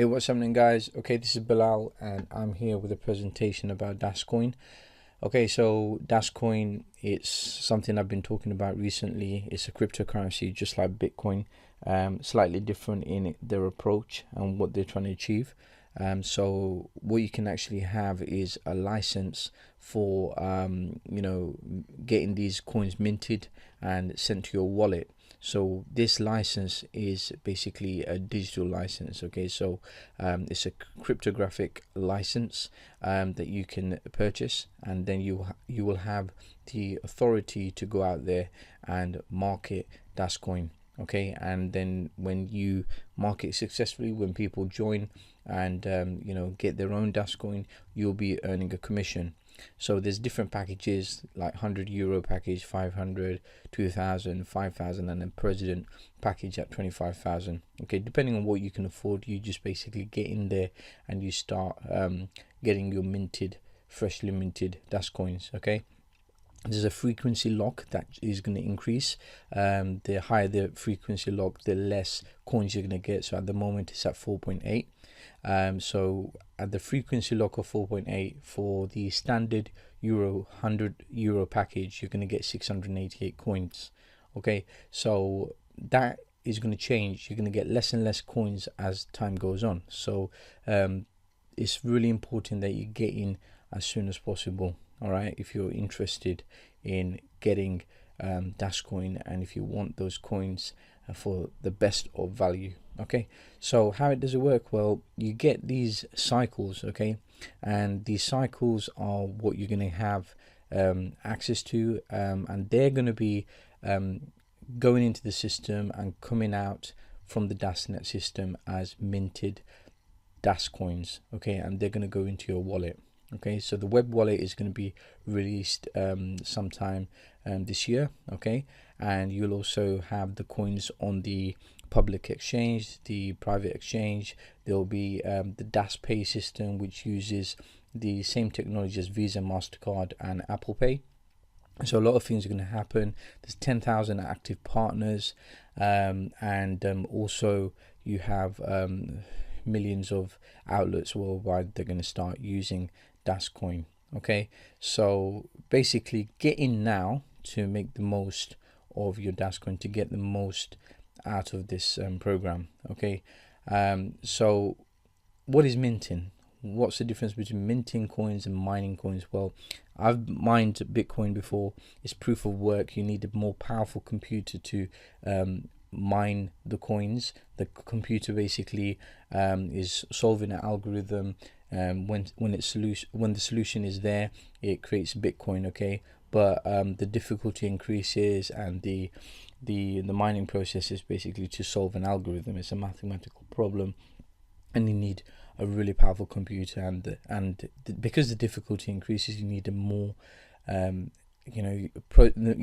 Hey, what's happening, guys? Okay, this is Bilal and I'm here with a presentation about DasCoin. Okay, so DasCoin, it's something I've been talking about recently. It's a cryptocurrency just like Bitcoin, slightly different in their approach and what they're trying to achieve. So what you can actually have is a license for getting these coins minted and sent to your wallet. So this license is basically a digital license. Okay, so it's a cryptographic license that you can purchase, and then you will have the authority to go out there and market DasCoin. Okay, and then when you market successfully, when people join and get their own DasCoin, you'll be earning a commission. So there's different packages like €100 package, 500, 2,000, 5,000, and then president package at 25,000. Okay, depending on what you can afford, you just basically get in there and you start getting your freshly minted DasCoins. Okay, there's a frequency lock that is going to increase. The higher the frequency lock, the less coins you're going to get. So at the moment it's at 4.8. So at the frequency lock of 4.8 for the standard €100 package, you're going to get 688 coins. Okay, so that is going to change. You're going to get less and less coins as time goes on. So it's really important that you get in as soon as possible. All right, if you're interested in getting DasCoin and if you want those coins for the best of value. Okay, so how does it work? Well, you get these cycles, okay, and these cycles are what you're going to have access to, and they're going to be going into the system and coming out from the DasNet system as minted DasCoins. Okay, and they're going to go into your wallet. Okay, so the web wallet is going to be released sometime this year. Okay, and you'll also have the coins on the public exchange, the private exchange. There'll be the DasPay system, which uses the same technology as Visa, MasterCard, and Apple Pay. So a lot of things are going to happen. There's 10,000 active partners, and also you have millions of outlets worldwide. They're going to start using DasCoin. Okay, so basically get in now to make the most of your DasCoin, to get the most out of this program. Okay, so what is minting? What's the difference between minting coins and mining coins? Well, I've mined Bitcoin before. It's proof of work. You need a more powerful computer to mine the coins. The computer basically is solving an algorithm. When the solution is there, it creates Bitcoin. Okay, but the difficulty increases, and the mining process is basically to solve an algorithm. It's a mathematical problem, and you need a really powerful computer, and because the difficulty increases, you need a more you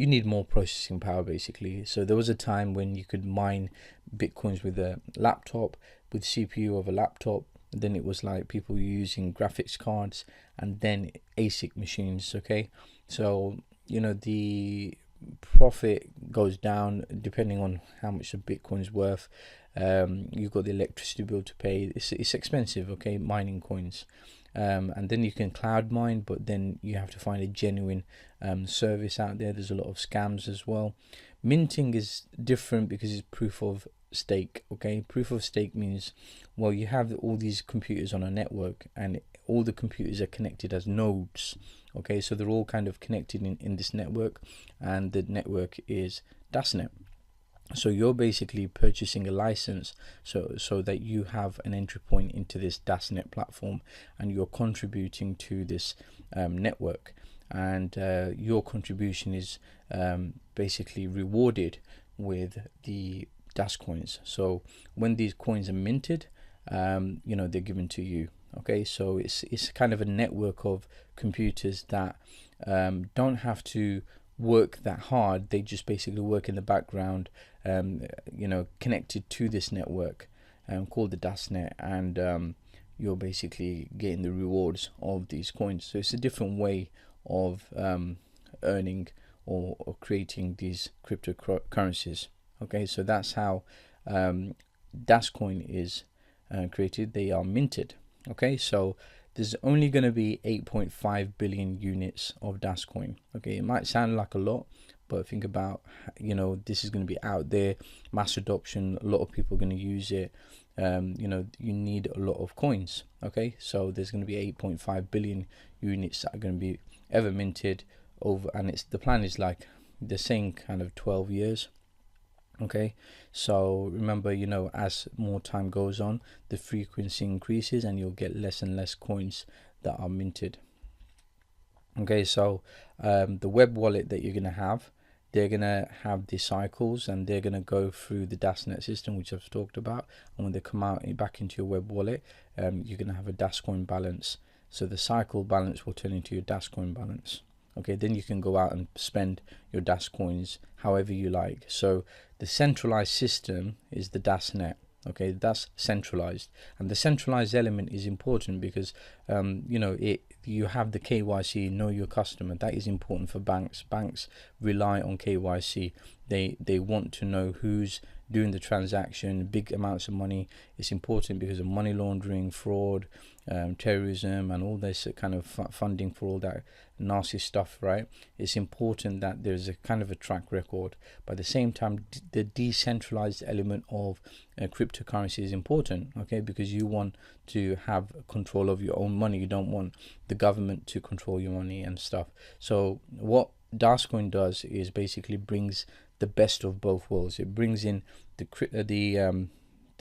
need more processing power basically. So there was a time when you could mine Bitcoins with a laptop, with CPU of a laptop. Then it was like people were using graphics cards, and then ASIC machines. Okay, so the profit goes down depending on how much a Bitcoin is worth. You've got the electricity bill to pay. It's expensive. Okay, mining coins. And then you can cloud mine, but then you have to find a genuine service out there. There's a lot of scams as well. Minting is different because it's proof of stake. Okay, proof of stake means, well, you have all these computers on a network, and all the computers are connected as nodes. Okay, so they're all kind of connected in this network, and the network is DasNet. So you're basically purchasing a license so that you have an entry point into this DasNet platform, and you're contributing to this network, and your contribution is basically rewarded with the DasCoins. So when these coins are minted, they're given to you. Okay, so it's kind of a network of computers that don't have to work that hard. They just basically work in the background, connected to this network called the DasNet, and you're basically getting the rewards of these coins. So it's a different way of earning or creating these cryptocurrencies. Okay, so that's how DasCoin is created, they are minted. Okay, so there's only going to be 8.5 billion units of DasCoin. Okay, it might sound like a lot, but think about, this is going to be out there, mass adoption, a lot of people are going to use it. You need a lot of coins. Okay, so there's going to be 8.5 billion units that are going to be ever minted over, and the plan is like they're saying kind of 12 years. Okay, so remember, as more time goes on, the frequency increases and you'll get less and less coins that are minted. Okay, so the web wallet that you're going to have, they're going to have the cycles, and they're going to go through the DasNet system, which I've talked about. And when they come out back into your web wallet, you're going to have a DasCoin balance. So the cycle balance will turn into your DasCoin balance. Okay, then you can go out and spend your DasCoins however you like. So the centralized system is the DasNet. Okay, that's centralized, and the centralized element is important because you have the KYC, know your customer. That is important for banks. Banks rely on KYC. They want to know who's doing the transaction, big amounts of money. It's important because of money laundering, fraud, terrorism, and all this kind of funding for all that nasty stuff, right? It's important that there's a kind of a track record. But at the same time, the decentralized element of cryptocurrency is important, okay? Because you want to have control of your own money. You don't want the government to control your money and stuff. So what DasCoin does is basically brings the best of both worlds. It brings in the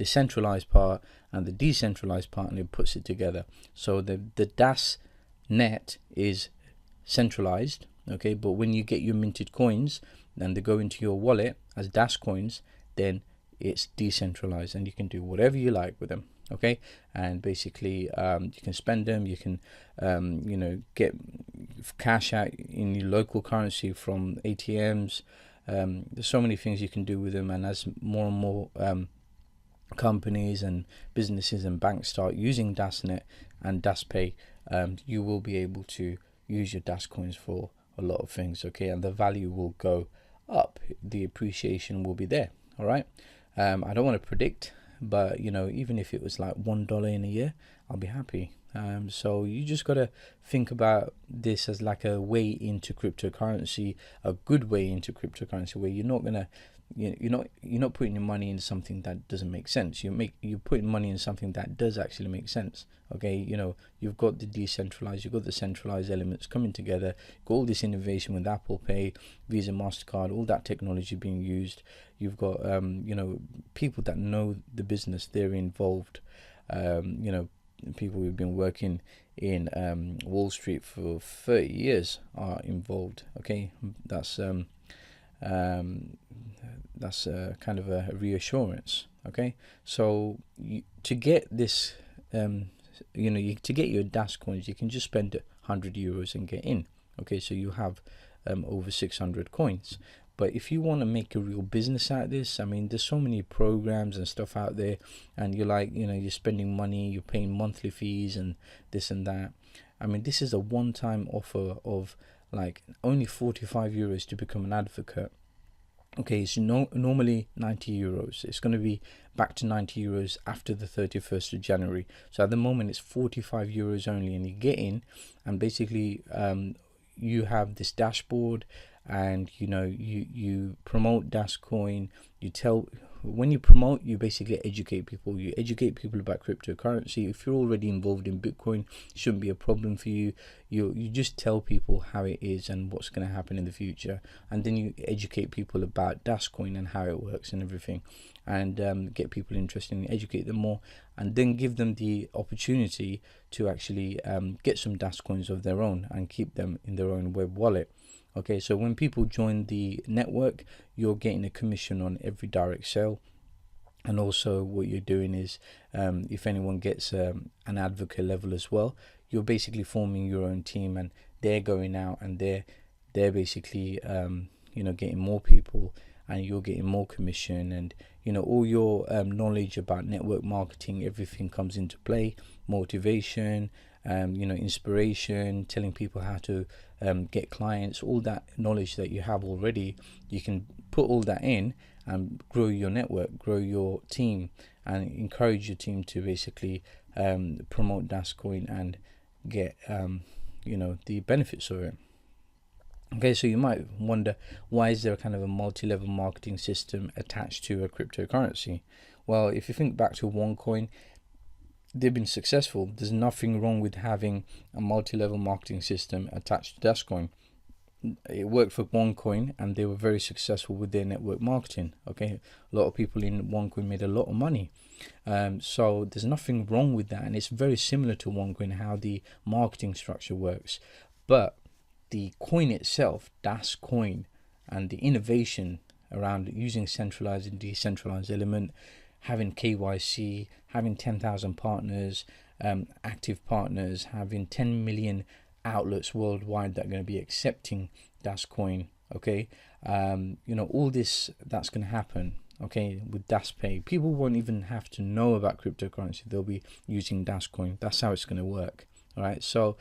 centralized part and the decentralized part, and it puts it together. So the DasNet is centralized, okay, but when you get your minted coins and they go into your wallet as DasCoins, then it's decentralized and you can do whatever you like with them. Okay, and basically you can spend them, you can get cash out in your local currency from ATMs. There's so many things you can do with them, and as more and more companies and businesses and banks start using DasNet and DasPay, you will be able to use your DasCoins for a lot of things. Okay, and the value will go up, the appreciation will be there. All right, I don't want to predict, but even if it was like $1 in a year, I'll be happy. So you just got to think about this as like a way into cryptocurrency, a good way into cryptocurrency, where you're not gonna you're not putting your money into something that doesn't make sense. You're putting money in something that does actually make sense. Okay, you've got the decentralized, you've got the centralized elements coming together. You've got all this innovation with Apple Pay, Visa, MasterCard, all that technology being used. You've got people that know the business, they're involved. People who've been working in Wall Street for 30 years are involved. Okay, that's kind of a reassurance. Okay, so to get this, to get your DasCoins, you can just spend 100 euros and get in. Okay, so you have over 600 coins. But if you want to make a real business out of this, I mean, there's so many programs and stuff out there, and you're like, you're spending money, you're paying monthly fees and this and that. I mean, this is a one-time offer of like only 45 euros to become an advocate. Okay, it's normally 90 euros. It's going to be back to 90 euros after the 31st of January. So at the moment, it's 45 euros only, and you get in, and basically you have this dashboard, and you promote DasCoin. When you promote, you basically educate people. You educate people about cryptocurrency. If you're already involved in Bitcoin, it shouldn't be a problem for you. You just tell people how it is and what's going to happen in the future, and then you educate people about DasCoin and how it works and everything, and get people interested and educate them more, and then give them the opportunity to actually get some DasCoins of their own and keep them in their own web wallet. Okay, so when people join the network, you're getting a commission on every direct sale. And also what you're doing is, if anyone gets an advocate level as well, you're basically forming your own team, and they're going out and they're basically getting more people, and you're getting more commission, and all your knowledge about network marketing, everything comes into play. Motivation, inspiration, telling people how to get clients, all that knowledge that you have already, you can put all that in and grow your network, grow your team, and encourage your team to basically promote DasCoin and get the benefits of it. Okay, so you might wonder, why is there kind of a multi-level marketing system attached to a cryptocurrency? Well, if you think back to OneCoin, they've been successful. There's nothing wrong with having a multi-level marketing system attached to DasCoin. It worked for OneCoin and they were very successful with their network marketing. Okay, a lot of people in OneCoin made a lot of money. So there's nothing wrong with that, and it's very similar to OneCoin how the marketing structure works. But the coin itself, DasCoin, and the innovation around using centralized and decentralized element, having KYC, having 10,000 partners, active partners, having 10 million outlets worldwide that are going to be accepting DasCoin. Okay, all this that's going to happen. Okay, with DasPay, people won't even have to know about cryptocurrency. They'll be using DasCoin. That's how it's going to work. All right, so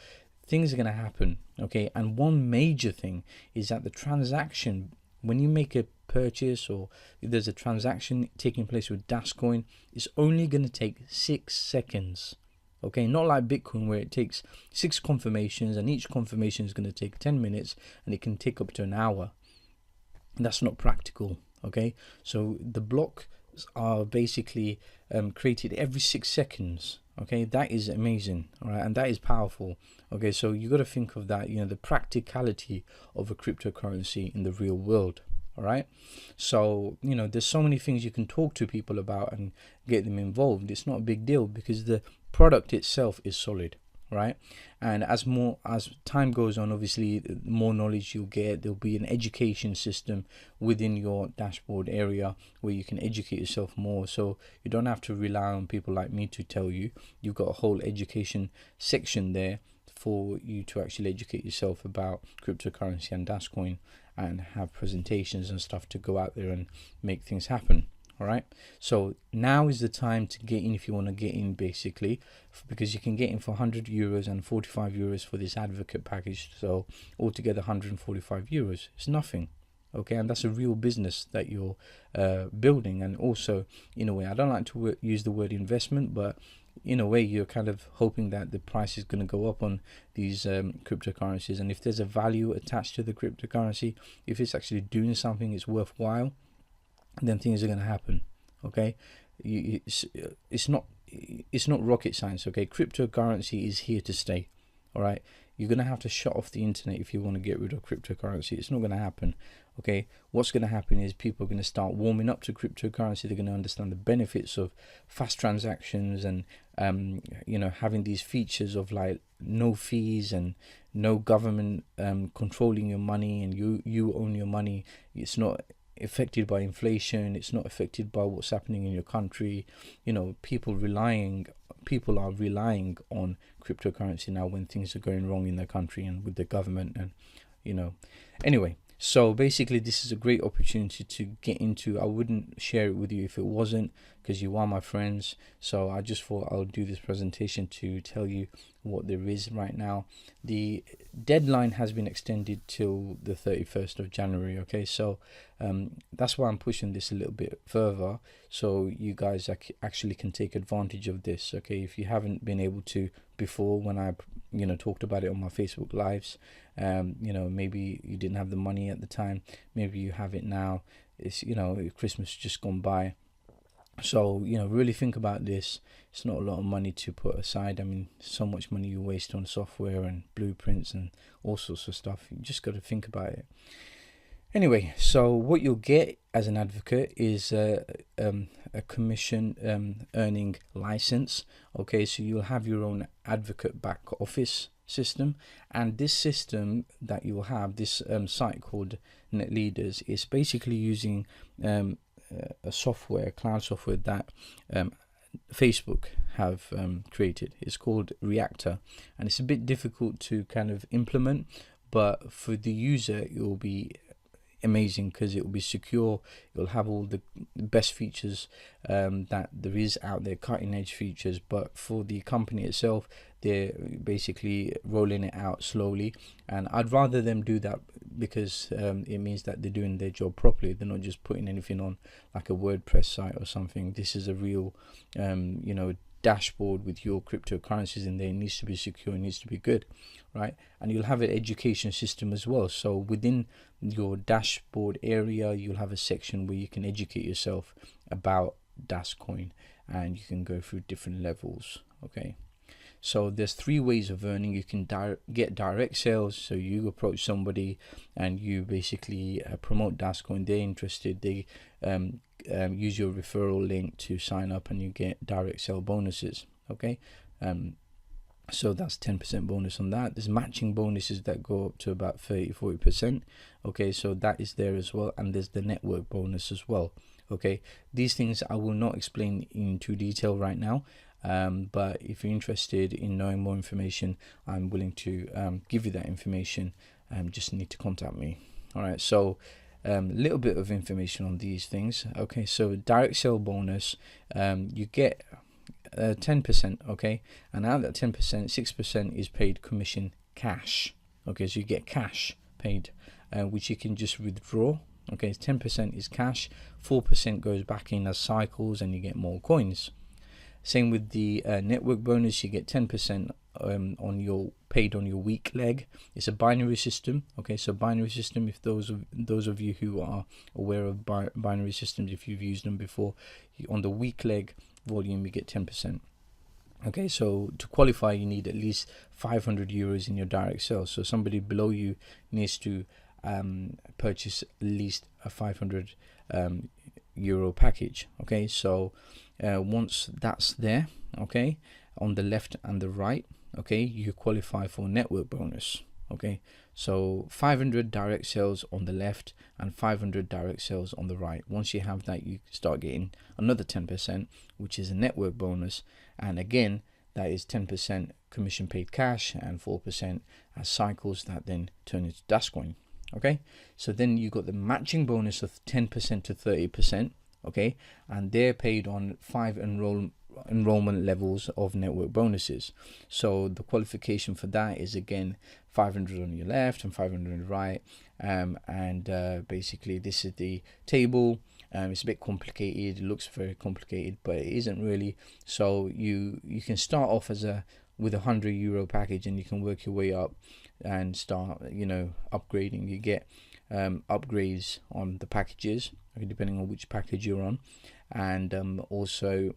things are going to happen. Okay, and one major thing is that the transaction, when you make a purchase or if there's a transaction taking place with DasCoin, it's only going to take 6 seconds. Okay, not like Bitcoin where it takes 6 confirmations and each confirmation is going to take 10 minutes and it can take up to an hour. That's not practical. Okay, so the blocks are basically created every 6 seconds. Okay, that is amazing. All right, and that is powerful. Okay, so you got to think of that, the practicality of a cryptocurrency in the real world. All right, so there's so many things you can talk to people about and get them involved. It's not a big deal because the product itself is solid. Right, and as time goes on, obviously the more knowledge you'll get. There'll be an education system within your dashboard area where you can educate yourself more, so you don't have to rely on people like me to tell you. You've got a whole education section there for you to actually educate yourself about cryptocurrency and DasCoin, and have presentations and stuff to go out there and make things happen. All right, so now is the time to get in if you want to get in, basically, because you can get in for €100 and €45 for this advocate package. So altogether €145. It's nothing. Okay, and that's a real business that you're building. And also, in a way, I don't like to use the word investment, but in a way, you're kind of hoping that the price is going to go up on these cryptocurrencies. And if there's a value attached to the cryptocurrency, if it's actually doing something, it's worthwhile, then things are going to happen. Okay, it's not rocket science. Okay, cryptocurrency is here to stay. All right, you're going to have to shut off the internet if you want to get rid of cryptocurrency. It's not going to happen. Okay, what's going to happen is people are going to start warming up to cryptocurrency. They're going to understand the benefits of fast transactions and having these features of like no fees and no government controlling your money, and you own your money. It's not affected by inflation. It's not affected by what's happening in your country. People are relying on cryptocurrency now when things are going wrong in their country and with the government. And anyway, so basically this is a great opportunity to get into. I wouldn't share it with you if it wasn't, because you are my friends. So I just thought I'll do this presentation to tell you what there is right now. The deadline has been extended till the 31st of January. Okay, so that's why I'm pushing this a little bit further, so you guys actually can take advantage of this. Okay, if you haven't been able to before, when I talked about it on my Facebook lives, maybe you didn't have the money at the time, maybe you have it now. It's Christmas just gone by. So really think about this. It's not a lot of money to put aside. I mean, so much money you waste on software and blueprints and all sorts of stuff. You just got to think about it. Anyway, so what you'll get as an advocate is a commission earning license. Okay, so you'll have your own advocate back office system, and this system that you will have, this site called NetLeaders, is basically using a software, cloud software that Facebook have created. It's called Reactor, and it's a bit difficult to kind of implement, but for the user it will be amazing because it will be secure. It will have all the best features that there is out there, cutting edge features. But for the company itself, they're basically rolling it out slowly, and I'd rather them do that because it means that they're doing their job properly. They're not just putting anything on like a WordPress site or something. This is a real dashboard with your cryptocurrencies in there. It needs to be secure, it needs to be good, right? And you'll have an education system as well. So within your dashboard area, you'll have a section where you can educate yourself about DasCoin, and you can go through different levels. Okay, so there's 3 ways of earning. You can get direct sales. So you approach somebody and you basically promote DasCoin. They're interested, they use your referral link to sign up, and you get direct sale bonuses. Okay, so that's 10% bonus on that. There's matching bonuses that go up to about 30-40%. Okay, so that is there as well. And there's the network bonus as well. Okay, these things I will not explain into detail right now, but if you're interested in knowing more information, I'm willing to give you that information. Just need to contact me. All right, so a little bit of information on these things. Okay, so direct sale bonus, you get 10%. Okay, and out of that 10%, 6% is paid commission cash. Okay, so you get cash paid, which you can just withdraw. Okay, 10% is cash, 4% goes back in as cycles, and you get more coins. Same with the network bonus, you get 10% on your paid on your weak leg. It's a binary system. Okay, so binary system, if those of you who are aware of binary systems, if you've used them before, on the weak leg volume you get 10%. Okay, so to qualify you need at least 500 euros in your direct sales. So somebody below you needs to purchase at least a 500 euro package. Okay, so once that's there, okay, on the left and the right, okay, you qualify for network bonus. Okay, so 500 direct sales on the left and 500 direct sales on the right. Once you have that, you start getting another 10%, which is a network bonus, and again that is 10% commission paid cash and 4% as cycles that then turn into DasCoin. Okay, so then you got the matching bonus of 10% to 30%. Okay, and they're paid on 5 enrollment levels of network bonuses. So the qualification for that is again 500 on your left and 500 on the right, and basically this is the table. It's a bit complicated, it looks very complicated, but it isn't really. So you can start off with a 100 euro package, and you can work your way up and start upgrading. You get upgrades on the packages, depending on which package you're on, and also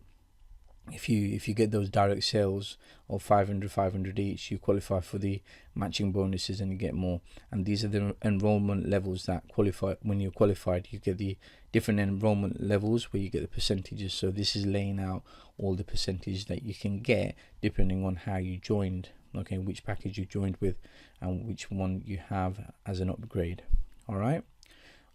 if you get those direct sales of 500 each, you qualify for the matching bonuses and you get more. And these are the enrollment levels that qualify. When you're qualified, you get the different enrollment levels where you get the percentages. So this is laying out all the percentage that you can get depending on how you joined, okay, which package you joined with and which one you have as an upgrade. All right,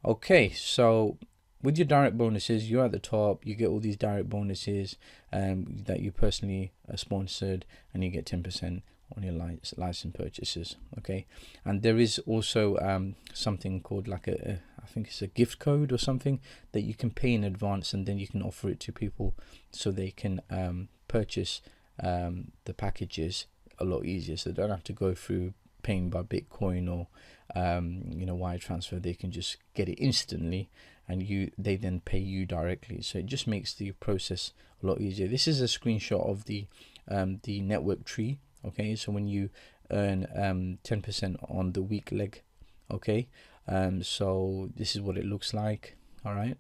okay, so with your direct bonuses, you're at the top, you get all these direct bonuses that you personally sponsored, and you get 10% on your license purchases. Okay, and there is also something called like I think it's a gift code or something that you can pay in advance, and then you can offer it to people so they can purchase the packages a lot easier, so they don't have to go through paying by Bitcoin or wire transfer. They can just get it instantly, and they then pay you directly. So it just makes the process a lot easier. This is a screenshot of the network tree. Okay, so when you earn 10% on the weak leg, okay, so this is what it looks like. All right,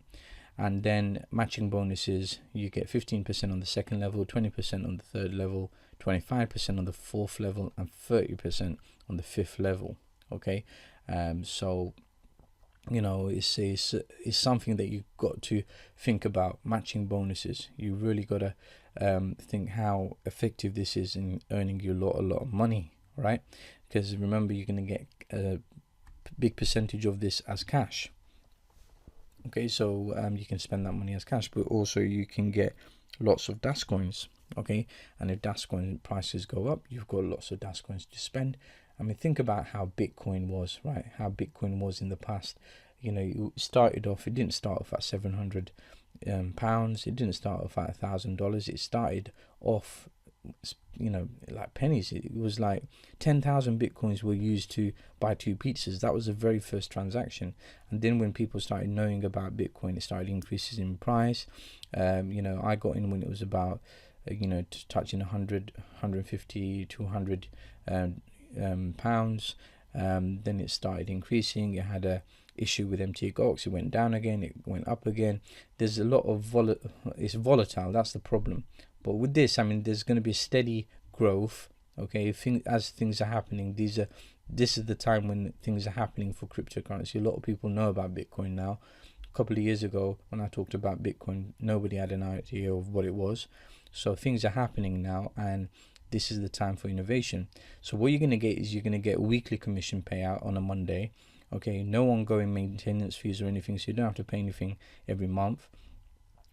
and then matching bonuses, you get 15% on the second level, 20% on the third level, 25% on the fourth level, and 30% on the fifth level. Okay, so it's something that you've got to think about. Matching bonuses, you really got to think how effective this is in earning you a lot of money, right? Because remember, you're going to get a big percentage of this as cash. Okay, so you can spend that money as cash, but also you can get lots of DasCoins. Okay, and if DasCoin prices go up, you've got lots of DasCoins to spend. I mean, think about how Bitcoin was, right? How Bitcoin was in the past. You started off, it didn't start off at 700 pounds. It didn't start off at $1,000. It started off you know, like pennies. It was like 10,000 bitcoins were used to buy 2 pizzas. That was the very first transaction. And then when people started knowing about Bitcoin, it started increases in price. You know, I got in when it was about you know, touching 100, 150, 200 pounds. Then it started increasing. It had a issue with MTGOX. It went down again. It went up again. There's a lot of it's volatile. That's the problem. But with this, I mean, there's going to be a steady growth. Okay, as things are happening, this is the time when things are happening for cryptocurrency. A lot of people know about Bitcoin now. A couple of years ago, when I talked about Bitcoin, nobody had an idea of what it was. So things are happening now, and this is the time for innovation. So what you're going to get is you're going to get a weekly commission payout on a Monday. Okay, no ongoing maintenance fees or anything, so you don't have to pay anything every month.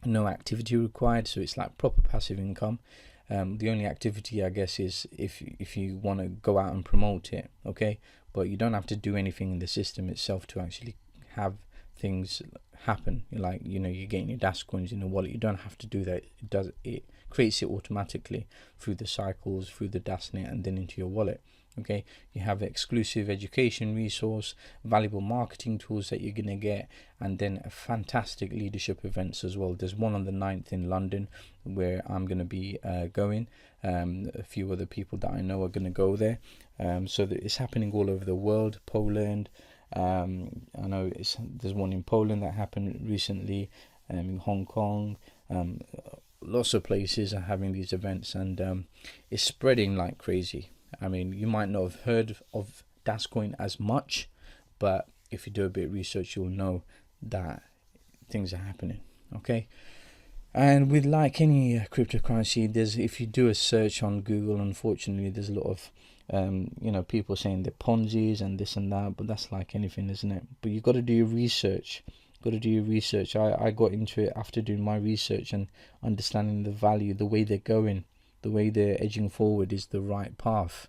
No activity required, so it's like proper passive income. The only activity, I guess, is if you want to go out and promote it. Okay, but you don't have to do anything in the system itself to actually have things happen. Like, you know, you're getting your DasCoins in the wallet. You don't have to do that. It creates it automatically through the cycles, through the DasNet, and then into your wallet. Okay, you have exclusive education resource, valuable marketing tools that you're going to get, and then a fantastic leadership events as well. There's one on the 9th in London where I'm going to be going. A few other people that I know are going to go there. So that it's happening all over the world. Poland, I know there's one in Poland that happened recently, in Hong Kong. Lots of places are having these events, and it's spreading like crazy. I mean, you might not have heard of DasCoin as much, but if you do a bit of research, you'll know that things are happening. Okay, and with like any cryptocurrency, if you do a search on Google, unfortunately, there's a lot of you know, people saying they're Ponzi's and this and that, but that's like anything, isn't it? But you've got to do your research. I got into it after doing my research and understanding the value, the way they're going, the way they're edging forward is the right path,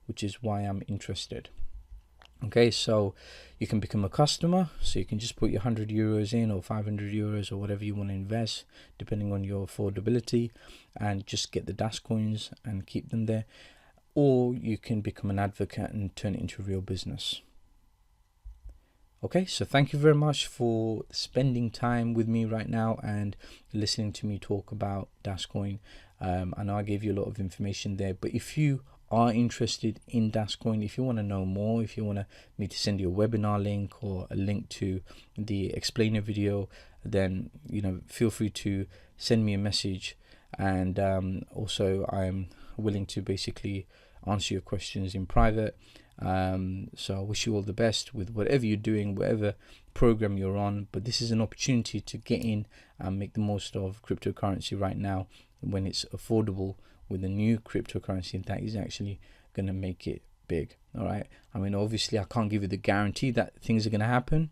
which is why I'm interested. Okay, so you can become a customer, so you can just put your €100 in, or €500, or whatever you want to invest, depending on your affordability, and just get the DasCoins and keep them there. Or you can become an advocate and turn it into real business. Okay, so thank you very much for spending time with me right now and listening to me talk about DasCoin. I know I gave you a lot of information there, but if you are interested in DasCoin, if you want to know more, if you want me to send you a webinar link or a link to the explainer video, then, you know, feel free to send me a message. And also I'm willing to basically answer your questions in private. So I wish you all the best with whatever you're doing, whatever program you're on. But this is an opportunity to get in and make the most of cryptocurrency right now, when it's affordable, with a new cryptocurrency that is actually going to make it big. All right, I mean, obviously I can't give you the guarantee that things are going to happen,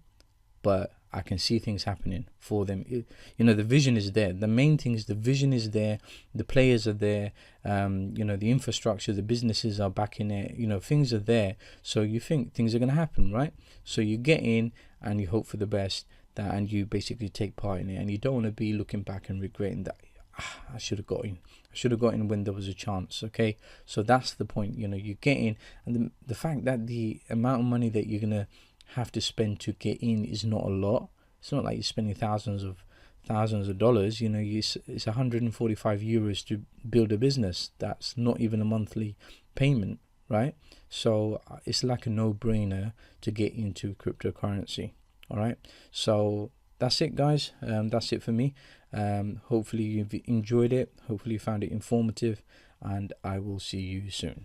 but I can see things happening for them. You know, the vision is there. The main thing is the vision is there. The players are there. You know, the infrastructure, the businesses are backing it. You know, things are there. So you think things are going to happen, right? So you get in and you hope for the best, and you basically take part in it. And you don't want to be looking back and regretting that, I should have got in. I should have got in when there was a chance. Okay, so that's the point. You know, you get in, and the fact that the amount of money that you're going to have to spend to get in is not a lot. It's not like you're spending thousands of dollars. You know, it's €145 to build a business. That's not even a monthly payment, right? So it's like a no-brainer to get into cryptocurrency. All right, so that's it, guys. That's it for me. Hopefully you've enjoyed it. Hopefully you found it informative, and I will see you soon.